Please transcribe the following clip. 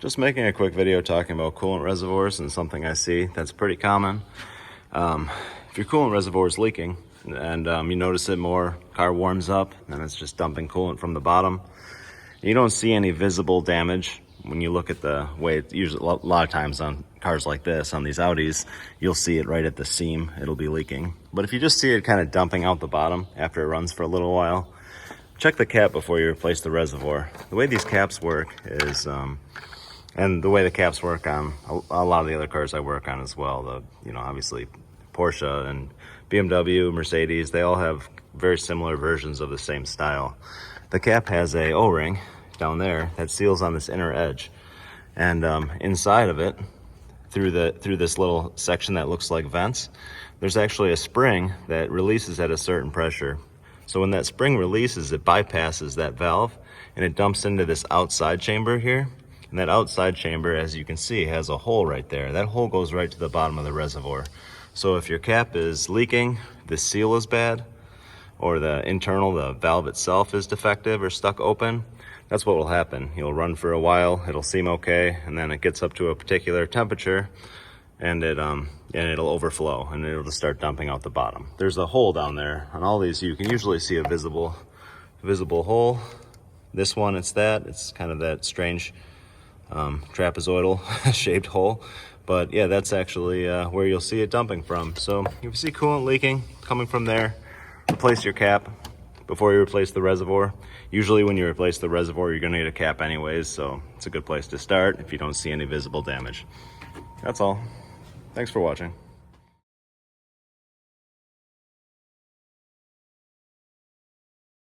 Just making a quick video talking about coolant reservoirs and something I see that's pretty common. If your coolant reservoir is leaking and you notice it more, car warms up and it's just dumping coolant from the bottom, you don't see any visible damage. When you look at the way it usually, a lot of times on cars like this, on these Audis, you'll see it right at the seam, it'll be leaking. But if you just see it kind of dumping out the bottom after it runs for a little while, check the cap before you replace the reservoir. The way these caps work is, and the way the caps work on a lot of the other cars I work on as well, obviously Porsche and BMW, Mercedes, they all have very similar versions of the same style. The cap has a O-ring down there that seals on this inner edge, and inside of it, through this little section that looks like vents, there's actually a spring that releases at a certain pressure. So when that spring releases, it bypasses that valve and it dumps into this outside chamber here. And that outside chamber, as you can see, has a hole right there. That hole goes right to the bottom of the reservoir. So if your cap is leaking, the seal is bad, or the valve itself is defective or stuck open, that's what will happen. You'll run for a while, it'll seem okay, and then it gets up to a particular temperature and it'll overflow and it'll just start dumping out the bottom. There's a hole down there. On all these, you can usually see a visible hole. This one, it's kind of that strange trapezoidal shaped hole. But yeah, that's actually where you'll see it dumping from. So if you see coolant leaking coming from there, replace your cap before you replace the reservoir. Usually when you replace the reservoir, you're gonna need a cap anyways, so it's a good place to start if you don't see any visible damage. That's all. Thanks for watching.